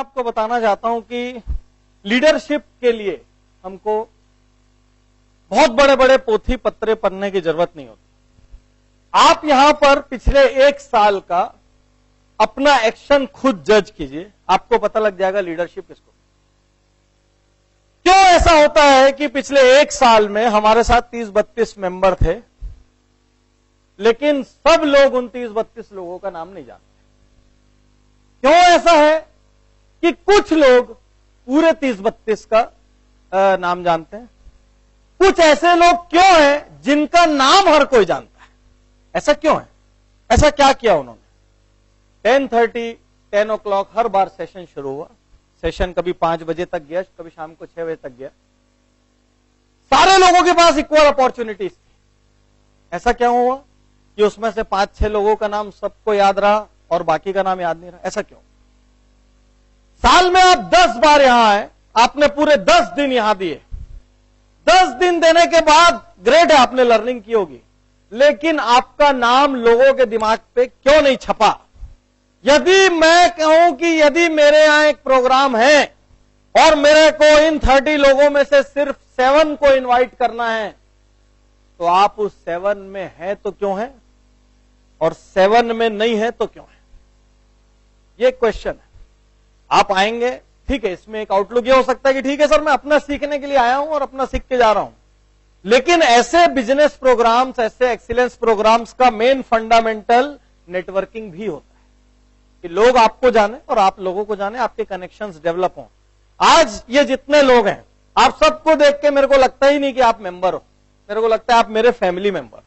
आपको बताना चाहता हूं कि लीडरशिप के लिए हमको बहुत बड़े बड़े पोथी पत्रे पढ़ने की जरूरत नहीं होती। आप यहां पर पिछले 1 साल का अपना एक्शन खुद जज कीजिए, आपको पता लग जाएगा लीडरशिप किसको। क्यों ऐसा होता है कि पिछले 1 साल में हमारे साथ 30-32 मेंबर थे, लेकिन सब लोग उन 30-32 लोगों का नाम नहीं जानते। क्यों ऐसा है कि कुछ लोग पूरे 30-32 का नाम जानते हैं, कुछ ऐसे लोग क्यों हैं जिनका नाम हर कोई जानता है? ऐसा क्यों है? ऐसा क्या किया उन्होंने? 10:30 10 o'clock हर बार सेशन शुरू हुआ। सेशन कभी 5 बजे तक गया, कभी शाम को 6 बजे तक गया। सारे लोगों के पास इक्वल अपॉर्चुनिटीज थी। ऐसा क्या हुआ कि उसमें से 5-6 लोगों का नाम सबको याद रहा और बाकी का नाम याद नहीं रहा? ऐसा क्यों? साल में आप 10 बार यहां आए, आपने पूरे 10 दिन यहां दिए। 10 दिन देने के बाद ग्रेट है, आपने लर्निंग की होगी, लेकिन आपका नाम लोगों के दिमाग पे क्यों नहीं छपा? यदि मैं कहूं कि यदि मेरे यहां एक प्रोग्राम है और मेरे को इन 30 लोगों में से सिर्फ 7 को इनवाइट करना है, तो आप उस 7 में है तो क्यों है, और 7 में नहीं है तो क्यों है? ये क्वेश्चन है। आप आएंगे, ठीक है, इसमें एक आउटलुक ये हो सकता है कि ठीक है सर, मैं अपना सीखने के लिए आया हूं और अपना सीख के जा रहा हूं, लेकिन ऐसे बिजनेस प्रोग्राम्स, ऐसे एक्सीलेंस प्रोग्राम्स का मेन फंडामेंटल नेटवर्किंग भी होता है कि लोग आपको जाने और आप लोगों को जाने, आपके कनेक्शंस डेवलप हों। आज ये जितने लोग हैं, आप सबको देख के मेरे को लगता ही नहीं कि आप मेंबर हो, मेरे को लगता है आप मेरे फैमिली मेंबर।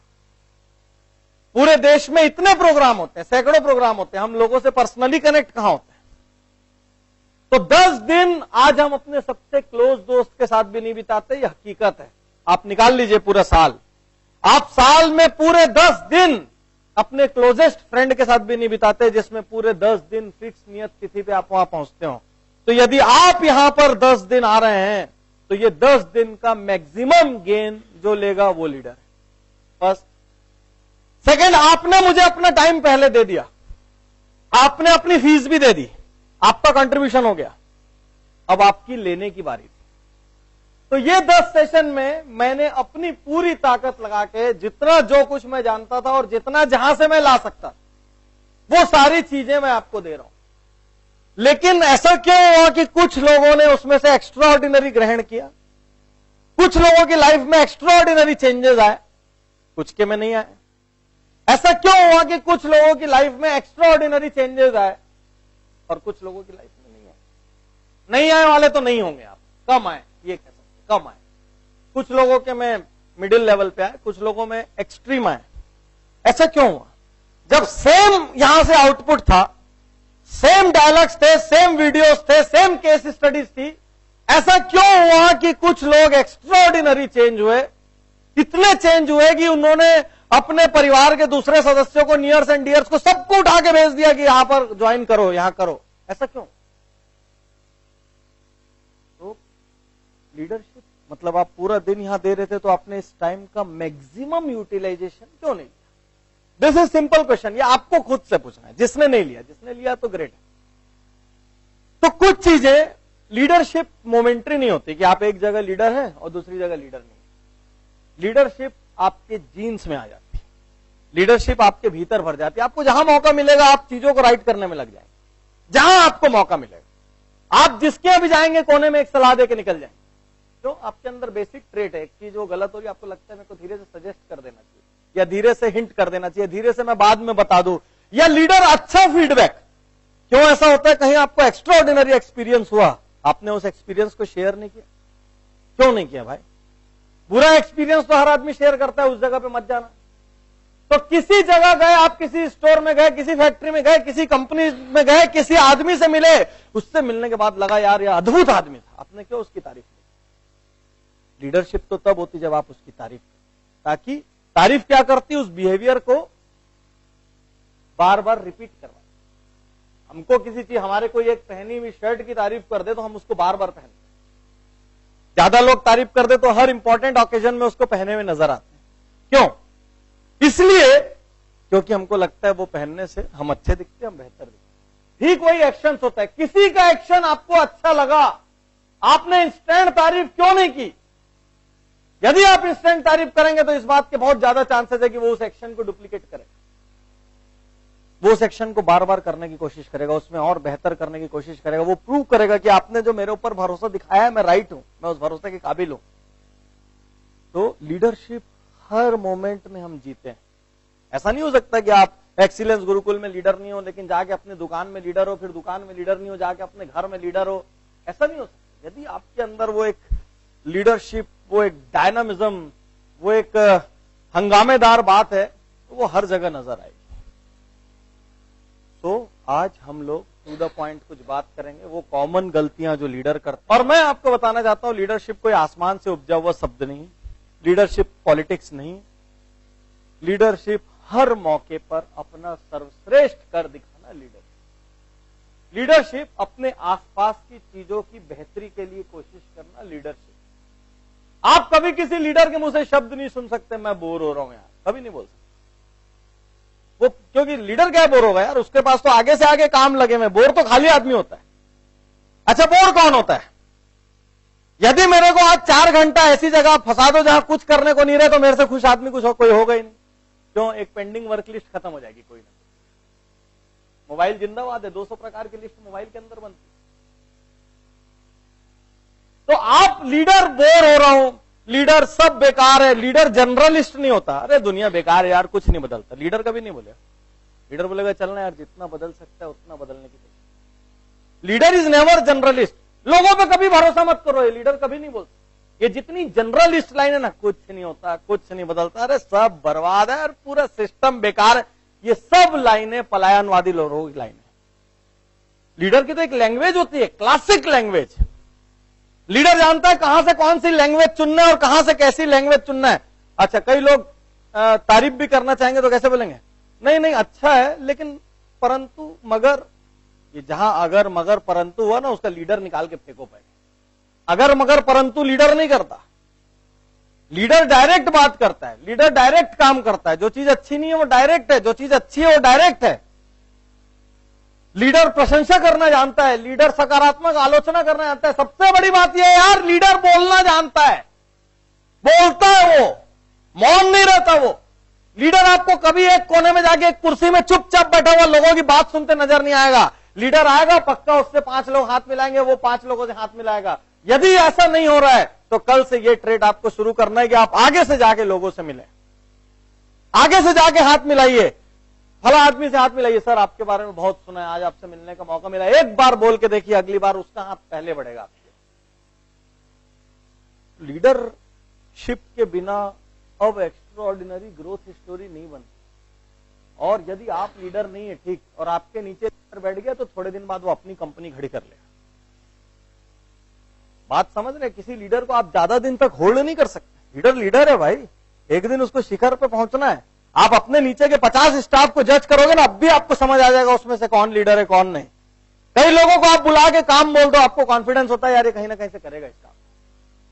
पूरे देश में इतने प्रोग्राम होते हैं, सैकड़ों प्रोग्राम होते हैं, हम लोगों से पर्सनली कनेक्ट कहां होते हैं? तो 10 दिन आज हम अपने सबसे क्लोज दोस्त के साथ भी नहीं बिताते, ये हकीकत है। आप निकाल लीजिए पूरा साल, आप साल में पूरे 10 दिन अपने क्लोजेस्ट फ्रेंड के साथ भी नहीं बिताते, जिसमें पूरे 10 दिन फिक्स नियत तिथि पे आप वहां पहुंचते हो। तो यदि आप यहां पर 10 दिन आ रहे हैं, तो ये 10 दिन का मैक्सिमम गेन जो लेगा वो लीडर है। फर्स्ट। सेकेंड, आपने मुझे अपना टाइम पहले दे दिया, आपने अपनी फीस भी दे दी, आपका कंट्रीब्यूशन हो गया, अब आपकी लेने की बारी थी। तो ये 10 सेशन में मैंने अपनी पूरी ताकत लगा के जितना जो कुछ मैं जानता था और जितना जहां से मैं ला सकता, वो सारी चीजें मैं आपको दे रहा हूं। लेकिन ऐसा क्यों हुआ कि कुछ लोगों ने उसमें से एक्स्ट्रा ऑर्डिनरी ग्रहण किया, कुछ लोगों की लाइफ में एक्स्ट्रा ऑर्डिनरी चेंजेस आए, कुछ के में नहीं आए? ऐसा क्यों हुआ कि कुछ लोगों की लाइफ में एक्स्ट्रा ऑर्डिनरी चेंजेस आए और कुछ लोगों की लाइफ में नहीं आए? नहीं आए वाले तो नहीं होंगे, आप कम आए, ये कह सकते कम आए। कुछ लोगों के में मिडिल लेवल पे आए, कुछ लोगों में एक्सट्रीम आए। ऐसा क्यों हुआ? जब सेम यहां से आउटपुट था, सेम डायलॉग्स थे, सेम वीडियोस थे, सेम केस स्टडीज थी, ऐसा क्यों हुआ कि कुछ लोग एक्स्ट्राऑर्डिनरी चेंज हुए? इतने चेंज हुए कि उन्होंने अपने परिवार के दूसरे सदस्यों को, नियर्स एंड डियर्स को, सबको उठा के भेज दिया कि यहां पर ज्वाइन करो, यहां करो। ऐसा क्यों? तो लीडरशिप मतलब आप पूरा दिन यहां दे रहे थे, तो आपने इस टाइम का मैक्सिमम यूटिलाइजेशन क्यों नहीं लिया? दिस इज सिंपल क्वेश्चन, ये आपको खुद से पूछना है। जिसने नहीं लिया, जिसने लिया तो ग्रेट है। तो कुछ चीजें लीडरशिप मोमेंटरी नहीं होती कि आप एक जगह लीडर हैं और दूसरी जगह लीडर नहीं। लीडरशिप आपके जीन्स में आ जाती है, लीडरशिप आपके भीतर भर जाती है। आपको जहां मौका मिलेगा आप चीजों को राइट करने में लग जाएंगे, जहां आपको मौका मिलेगा। आप जिसके अभी जाएंगे कोने में एक सलाह देके निकल जाएंगे। तो आपके अंदर बेसिक ट्रेट है, एक चीज वो गलत हो रही है, आपको लगता है मेरे को धीरे से सजेस्ट कर देना चाहिए, या धीरे से हिंट कर देना चाहिए, धीरे से मैं बाद में बता दूं, या लीडर अच्छा फीडबैक। क्यों ऐसा होता है? कहीं आपको एक्स्ट्रा ऑर्डिनरी एक्सपीरियंस हुआ, आपने उस एक्सपीरियंस को शेयर नहीं किया। क्यों नहीं किया भाई? बुरा एक्सपीरियंस तो हर आदमी शेयर करता है, उस जगह पे मत जाना। तो किसी जगह गए, आप किसी स्टोर में गए, किसी फैक्ट्री में गए, किसी कंपनी में गए, किसी आदमी से मिले, उससे मिलने के बाद लगा यार यह अद्भुत आदमी था, आपने क्यों उसकी तारीफ की? लीडरशिप तो तब होती जब आप उसकी तारीफ करें, ताकि तारीफ क्या करती, उस बिहेवियर को बार बार रिपीट करवा। हमको किसी चीज, हमारे कोई एक पहनी हुई शर्ट की तारीफ कर दे तो हम उसको बार बार पहनते हैं। ज्यादा लोग तारीफ कर दे तो हर इंपॉर्टेंट ऑकेजन में उसको पहने हुए नजर आते हैं। क्यों? इसलिए क्योंकि हमको लगता है वो पहनने से हम अच्छे दिखते हैं, हम बेहतर दिखते हैं। भी कोई एक्शन होता है। किसी का एक्शन आपको अच्छा लगा, आपने इंस्टेंट तारीफ क्यों नहीं की? यदि आप इंस्टेंट तारीफ करेंगे तो इस बात के बहुत ज्यादा चांसेस है कि वो उस एक्शन को डुप्लीकेट करेगा, वो उस एक्शन को बार बार करने की कोशिश करेगा, उसमें और बेहतर करने की कोशिश करेगा। वो प्रूव करेगा कि आपने जो मेरे ऊपर भरोसा दिखाया है, मैं राइट हूं, मैं उस भरोसे के काबिल हूं। तो लीडरशिप हर मोमेंट में हम जीते हैं। ऐसा नहीं हो सकता कि आप एक्सीलेंस गुरुकुल में लीडर नहीं हो, लेकिन जाके अपने दुकान में लीडर हो, फिर दुकान में लीडर नहीं हो, जाके अपने घर में लीडर हो। ऐसा नहीं हो सकता। यदि आपके अंदर वो एक लीडरशिप, वो एक डायनामिज्म, वो एक हंगामेदार बात है, तो वो हर जगह नजर आएगी। तो आज हम लोग टू द पॉइंट कुछ बात करेंगे, वो कॉमन गलतियां जो लीडर करते हैं। और मैं आपको बताना चाहता हूं, लीडरशिप कोई आसमान से उपजा हुआ शब्द नहीं, लीडरशिप पॉलिटिक्स नहीं। लीडरशिप हर मौके पर अपना सर्वश्रेष्ठ कर दिखाना लीडरशिप। लीडरशिप अपने आसपास की चीजों की बेहतरी के लिए कोशिश करना लीडरशिप। आप कभी किसी लीडर के मुंह से शब्द नहीं सुन सकते, मैं बोर हो रहा हूं यार, कभी नहीं बोल सकते वो, क्योंकि लीडर क्या बोर होगा यार, उसके पास तो आगे से आगे काम लगे हुए। बोर तो खाली आदमी होता है। अच्छा, बोर कौन होता है? यदि मेरे को आज 4 घंटा ऐसी जगह फंसा दो जहां कुछ करने को नहीं रहे, तो मेरे से खुश आदमी कोई होगा ही नहीं। क्यों? एक पेंडिंग वर्क लिस्ट खत्म हो जाएगी कोई ना। मोबाइल जिंदाबाद है, 200 प्रकार की लिस्ट मोबाइल के अंदर बनती है। तो आप लीडर बोर हो रहा हूं, लीडर सब बेकार है, लीडर जनरलिस्ट नहीं होता। अरे दुनिया बेकार है यार, कुछ नहीं बदलता। लीडर कभी नहीं बोलेगा। लीडर बोलेगा चलना यार, जितना बदल सकता है उतना बदलने की कोशिश। Leader is never generalist. लोगों पे कभी भरोसा मत करो, ये लीडर कभी नहीं बोलता। ये जितनी जनरलिस्ट लाइन है ना, कुछ नहीं होता, कुछ नहीं बदलता, अरे सब बर्बाद है, पूरा सिस्टम बेकार है, ये सब लाइनें पलायनवादी लोगों की लाइन है। लीडर की तो एक लैंग्वेज होती है, क्लासिक लैंग्वेज। लीडर जानता है कहां से कौन सी लैंग्वेज चुनना है और कहां से कैसी लैंग्वेज चुनना है। अच्छा, कई लोग तारीफ भी करना चाहेंगे तो कैसे बोलेंगे? नहीं नहीं अच्छा है, लेकिन परंतु मगर, ये जहां अगर मगर परंतु हुआ ना, उसका लीडर निकाल के फेंको पाए। अगर मगर परंतु लीडर नहीं करता। लीडर डायरेक्ट बात करता है, लीडर डायरेक्ट काम करता है। जो चीज अच्छी नहीं है वो डायरेक्ट है, जो चीज अच्छी है वो डायरेक्ट है। लीडर प्रशंसा करना जानता है, लीडर सकारात्मक आलोचना करना जानता है। सबसे बड़ी बात यह है यार, लीडर बोलना जानता है, बोलता है, वो मौन नहीं रहता। वो लीडर आपको कभी एक कोने में जाके एक कुर्सी में चुपचाप बैठा हुआ लोगों की बात सुनते नजर नहीं आएगा। लीडर आएगा, पक्का उससे 5 लोग हाथ मिलाएंगे, वो 5 लोगों से हाथ मिलाएगा। यदि ऐसा नहीं हो रहा है तो कल से ये ट्रेड आपको शुरू करना है कि आप आगे से जाके लोगों से मिले, आगे से जाके हाथ मिलाइए, फला आदमी से हाथ मिलाइए। सर आपके बारे में बहुत सुना है, आज आपसे मिलने का मौका मिला, एक बार बोल के देखिए, अगली बार उसका हाथ पहले बढ़ेगा आपके। लीडरशिप के बिना अब एक्स्ट्राऑर्डिनरी ग्रोथ स्टोरी नहीं बनती। और यदि आप लीडर नहीं है, ठीक, और आपके नीचे बैठ गया, तो थोड़े दिन बाद वो अपनी कंपनी खड़ी कर लेगा। बात समझ रहे? किसी लीडर को आप ज्यादा दिन तक होल्ड नहीं कर सकते। लीडर लीडर है भाई, एक दिन उसको शिखर पे पहुंचना है। आप अपने नीचे के 50 स्टाफ को जज करोगे ना, अब भी आपको समझ आ जाएगा उसमें से कौन लीडर है कौन नहीं। कई लोगों को आप बुला के काम बोल दो, आपको कॉन्फिडेंस होता है यार ये कहीं ना कहीं से करेगा इसका।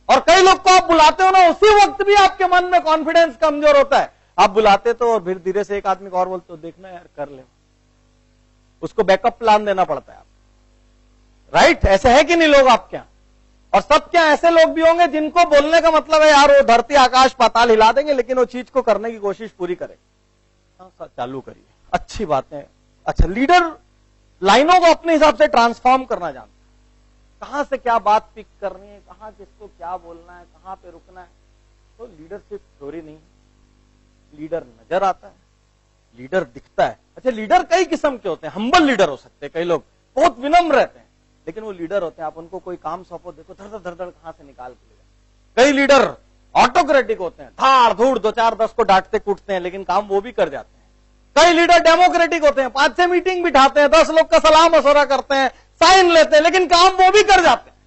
और कई लोग को आप बुलाते हो ना, उसी वक्त भी आपके मन में कॉन्फिडेंस कमजोर होता है। आप बुलाते तो और फिर धीरे से एक आदमी को और बोलते हो, देखना यार कर ले, उसको बैकअप प्लान देना पड़ता है। राइट? ऐसे है कि नहीं लोग आपके यहां? और सब क्या ऐसे लोग भी होंगे जिनको बोलने का मतलब है यार वो धरती आकाश पाताल हिला देंगे, लेकिन वो चीज को करने की कोशिश पूरी करेंगे। हाँ, चालू करिए, अच्छी बातें। अच्छा, लीडर लाइनों को अपने हिसाब से ट्रांसफॉर्म करना जानता है, कहां से क्या बात पिक करनी है, कहां किसको क्या बोलना है, कहां पे रुकना है। तो लीडरशिप थ्योरी नहीं, लीडर नजर आता है, लीडर दिखता है। अच्छा, लीडर कई किस्म के होते हैं। हम्बल लीडर हो सकते हैं, कई लोग बहुत विनम्र रहते हैं, लेकिन वो लीडर होते हैं। आप उनको कोई काम सौंपो, देखो धड़ धड़ धड़ कहां से निकाल के ले। कई लीडर ऑटोक्रेटिक होते हैं, धाड़ धूड़ 2-4-10 को डांटते कूटते हैं, लेकिन काम वो भी कर जाते हैं। कई लीडर डेमोक्रेटिक होते हैं, 5-6 मीटिंग बिठाते हैं, 10 लोग का सलाह मशवरा करते हैं, साइन लेते हैं, लेकिन काम वो भी कर जाते हैं।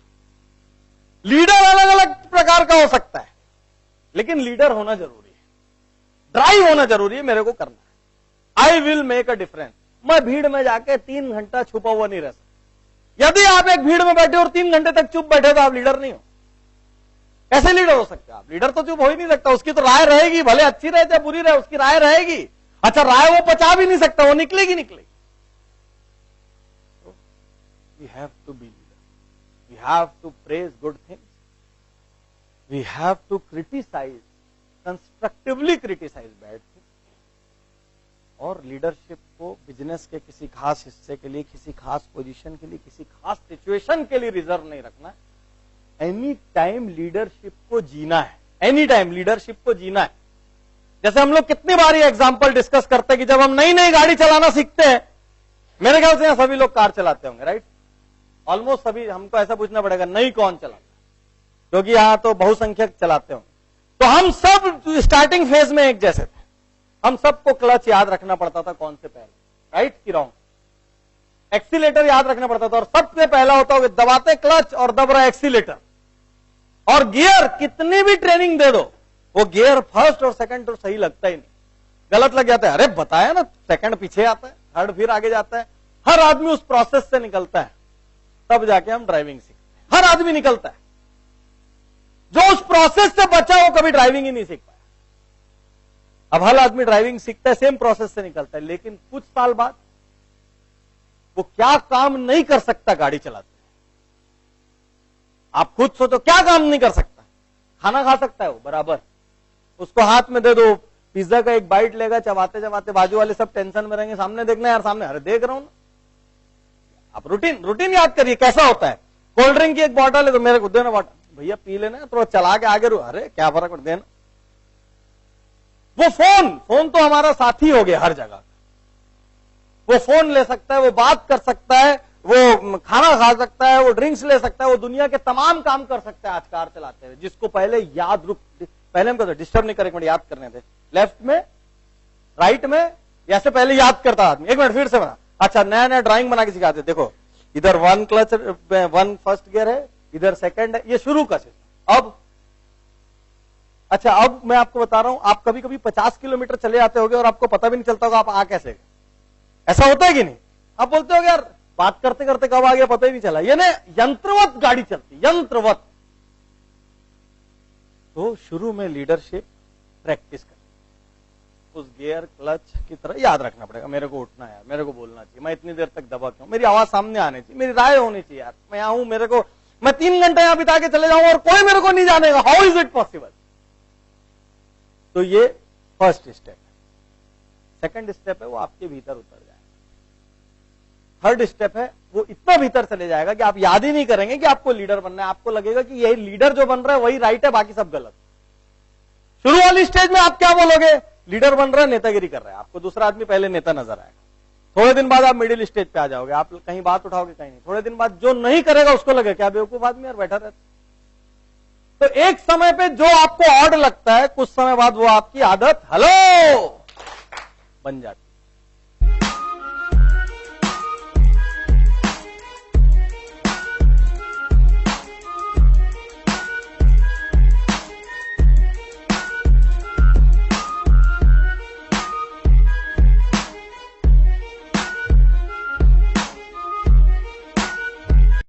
लीडर अलग अलग प्रकार का हो सकता है, लेकिन लीडर होना जरूरी है, ड्राइव होना जरूरी है। मेरे को करना है, I will make a difference. मैं भीड़ में जाके 3 घंटा छुपा हुआ नहीं रह सकता। यदि आप एक भीड़ में बैठे और 3 घंटे तक चुप बैठे तो आप लीडर नहीं हो। कैसे लीडर हो सकते आप? लीडर तो चुप हो ही नहीं सकता, उसकी तो राय रहेगी, भले अच्छी रहे चाहे बुरी रहे, उसकी राय रहेगी। अच्छा, राय वो पचा भी नहीं सकता, वो निकलेगी। We have to be leader, we have to praise good things, we have to criticise, constructively criticise bad things. और लीडरशिप को बिजनेस के किसी खास हिस्से के लिए, किसी खास पोजीशन के लिए, किसी खास सिचुएशन के लिए रिजर्व नहीं रखना है। एनी टाइम लीडरशिप को जीना है, एनी टाइम लीडरशिप को जीना है। जैसे हम लोग कितनी बार ये एग्जांपल डिस्कस करते हैं कि जब हम नई नई गाड़ी चलाना सीखते हैं, मेरे ख्याल से यहां सभी लोग कार चलाते होंगे, राइट? ऑलमोस्ट सभी। हमको ऐसा पूछना पड़ेगा नई कौन चलाता, क्योंकि यहां तो बहुसंख्यक चलाते होंगे। तो हम सब स्टार्टिंग फेज में एक जैसे थे, हम सबको क्लच याद रखना पड़ता था कौन से पहले, राइट कि रॉन्ग? एक्सीलेटर याद रखना पड़ता था, और सबसे पहला होता होगा दबाते क्लच और दब रहा एक्सीलेटर। और गियर कितनी भी ट्रेनिंग दे दो, वो गियर फर्स्ट और सेकंड तो सही लगता ही नहीं, गलत लग जाता है। अरे बताया ना, सेकंड पीछे आता है, थर्ड फिर आगे जाता है। हर आदमी उस प्रोसेस से निकलता है, तब जाके हम ड्राइविंग सीखते हैं। हर आदमी निकलता है, जो उस प्रोसेस से बचा वो कभी ड्राइविंग ही नहीं सीख पाया। अब हर आदमी ड्राइविंग सीखता है, सेम प्रोसेस से निकलता है, लेकिन कुछ साल बाद वो क्या काम नहीं कर सकता गाड़ी चलाते। आप खुद सोचो, क्या काम नहीं कर सकता? खाना खा सकता है वो बराबर, उसको हाथ में दे दो, पिज्जा का एक बाइट लेगा, चबाते चबाते बाजू वाले सब टेंशन में रहेंगे, सामने देखना यार, सामने, अरे देख रहा हूं ना। आप रूटीन याद करिए कैसा होता है। कोल्ड ड्रिंक की एक बॉटल है तो मेरे को देना बॉटल, भैया पी लेना, तो चला के आगे अरे क्या फर्क पड़ देना। वो फोन तो हमारा साथी हो गया हर जगह। वो फोन ले सकता है, वो बात कर सकता है, वो खाना खा सकता है, वो ड्रिंक्स ले सकता है, वो दुनिया के तमाम काम कर सकता है आज कार चलाते हुए। जिसको पहले पहले हम डिस्टर्ब नहीं करें, याद करने थे, लेफ्ट में राइट में, ऐसे पहले याद करता आदमी। एक मिनट फिर से बना। अच्छा, नया नया ड्राइंग बना के सिखाते। देखो इधर one clutch, one first gear है, इधर सेकंड है, ये शुरू का सिस्टम। अब अच्छा, अब मैं आपको बता रहा हूं, आप कभी कभी 50 किलोमीटर चले जाते होगे और आपको पता भी नहीं चलता होगा आप आ कैसे गए। ऐसा होता है कि नहीं? आप बोलते हो यार बात करते करते कब आ गया पता ही नहीं चला। ये ना यंत्रवत गाड़ी चलती, यंत्रवत। तो शुरू में लीडरशिप प्रैक्टिस कर, उस गियर क्लच की तरह याद रखना पड़ेगा। मेरे को उठना है यार, मेरे को बोलना चाहिए, मैं इतनी देर तक दबा क्यों, मेरी आवाज सामने आनी चाहिए, मेरी राय होनी चाहिए यार, मैं यहां हूं, मेरे को, मैं 3 घंटे यहां बिता के चले जाऊं और कोई मेरे को नहीं जानेगा, हाउ इज इट पॉसिबल? तो ये फर्स्ट स्टेप है। सेकंड स्टेप है वो आपके भीतर उतर जाएगा। थर्ड स्टेप है वो इतना भीतर चले जाएगा कि आप याद ही नहीं करेंगे कि आपको लीडर बनना है। आपको लगेगा कि यही लीडर जो बन रहा है वही राइट है, बाकी सब गलत। शुरू वाली स्टेज में आप क्या बोलोगे? लीडर बन रहा है, नेतागिरी कर रहा है, आपको दूसरा आदमी पहले नेता नजर आएगा। थोड़े दिन बाद आप मिडिल स्टेज पे आ जाओगे, आप कहीं बात उठाओगे कहीं नहीं। थोड़े दिन बाद जो नहीं करेगा उसको लगेगा क्या बेवकूफ आदमी यार बैठा रहता। तो एक समय पे जो आपको ऑड लगता है, कुछ समय बाद वो आपकी आदत हेलो बन जाती है।